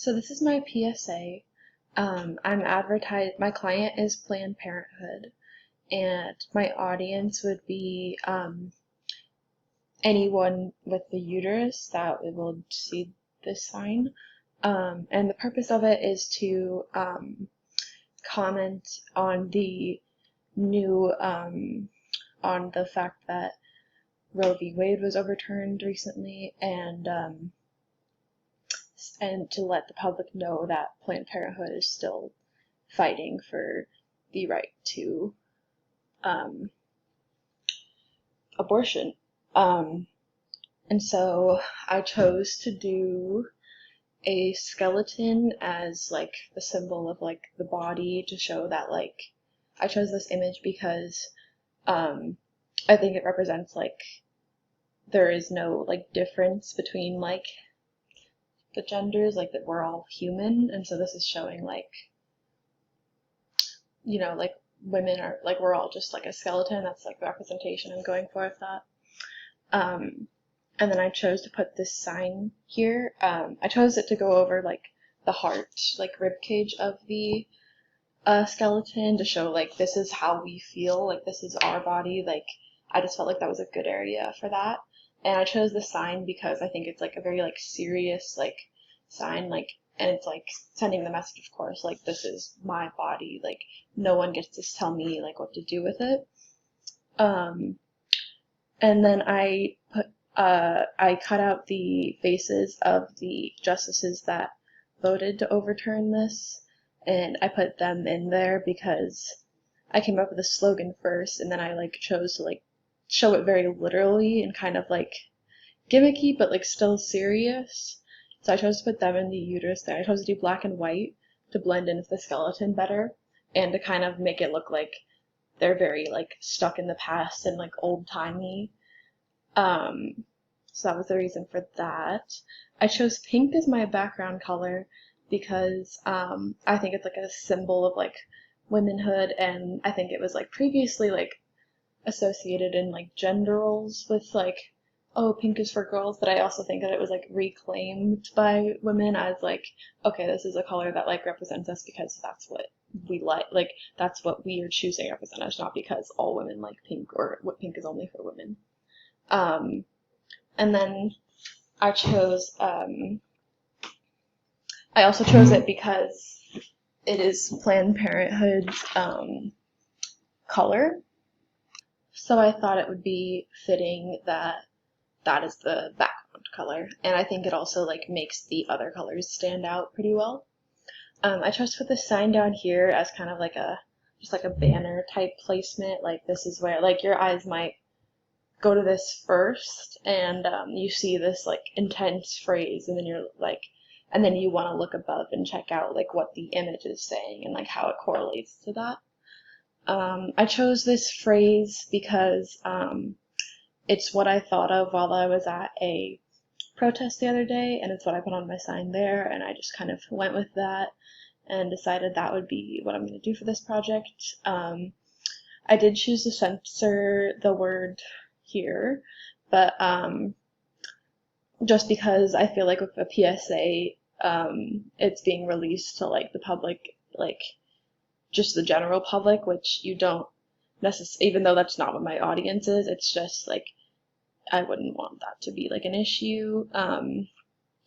So this is my PSA. My client is Planned Parenthood, and my audience would be anyone with the uterus that will see this sign. And the purpose of it is to comment on the new, on the fact that Roe v. Wade was overturned recently, and to let the public know that Planned Parenthood is still fighting for the right to abortion. And so I chose to do a skeleton as like the symbol of like the body, to show that like I chose this image because I think it represents like there is no like difference between like the genders, like that we're all human. And so this is showing like, you know, like women are like, we're all just like a skeleton. That's like the representation I'm going for of that. And then I chose to put this sign here. I chose it to go over like the heart, like rib cage of the skeleton, to show like this is how we feel, like this is our body. Like I just felt like that was a good area for that. And I chose the sign because I think it's like a very like serious like sign, like, and it's like sending the message, of course, like this is my body, like no one gets to tell me like what to do with it. And then I cut out the faces of the justices that voted to overturn this, and I put them in there because I came up with a slogan first, and then I like chose to like show it very literally and kind of like gimmicky, but like still serious. So I chose to put them in the uterus there. I chose to do black and white to blend in with the skeleton better, and to kind of make it look like they're very like stuck in the past and like old timey. So that was the reason for that. I chose pink as my background color because I think it's like a symbol of like womanhood, and I think it was like previously like associated in like gender roles with like, oh, pink is for girls, but I also think that it was like reclaimed by women as like, okay, this is a color that like represents us because that's what we like that's what we are choosing to represent us, not because all women like pink or what pink is only for women. And then I chose, I also chose it because it is Planned Parenthood's color. So I thought it would be fitting that that is the background color. And I think it also like makes the other colors stand out pretty well. I chose to put this sign down here as kind of like just like a banner type placement. Like this is where like your eyes might go to this first, and you see this like intense phrase, and then you're like, and then you want to look above and check out like what the image is saying and like how it correlates to that. I chose this phrase because it's what I thought of while I was at a protest the other day, and it's what I put on my sign there, and I just kind of went with that and decided that would be what I'm going to do for this project. I did choose to censor the word here, but just because I feel like with a PSA, it's being released to like the public, like just the general public, which you don't necessarily, even though that's not what my audience is, it's just like I wouldn't want that to be like an issue. And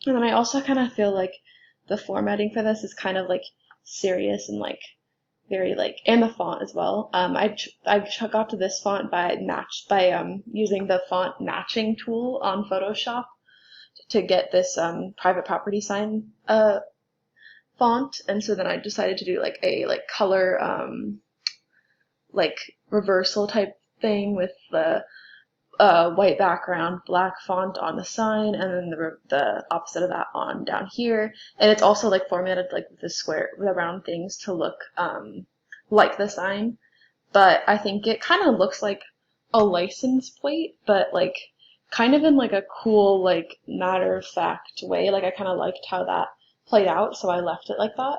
then I also kind of feel like the formatting for this is kind of like serious and like very like, and the font as well. I got to this font by using the font matching tool on Photoshop to get this private property sign font, and so then I decided to do like a like color like reversal type thing with the white background, black font on the sign, and then the opposite of that on down here. And it's also like formatted like with the round things to look like the sign. But I think it kind of looks like a license plate, but like kind of in like a cool like matter of fact way. Like I kind of liked how that played out, so I left it like that.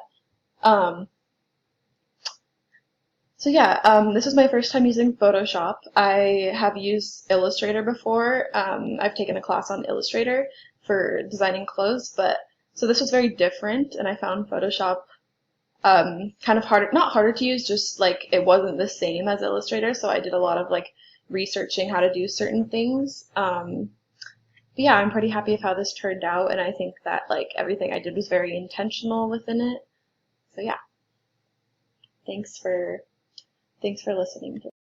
So yeah, this was my first time using Photoshop. I have used Illustrator before. I've taken a class on Illustrator for designing clothes, but So this was very different, and I found Photoshop kind of harder, not harder to use, just like it wasn't the same as Illustrator. So I did a lot of like researching how to do certain things. But yeah, I'm pretty happy with how this turned out, and I think that like everything I did was very intentional within it. So yeah, thanks for listening to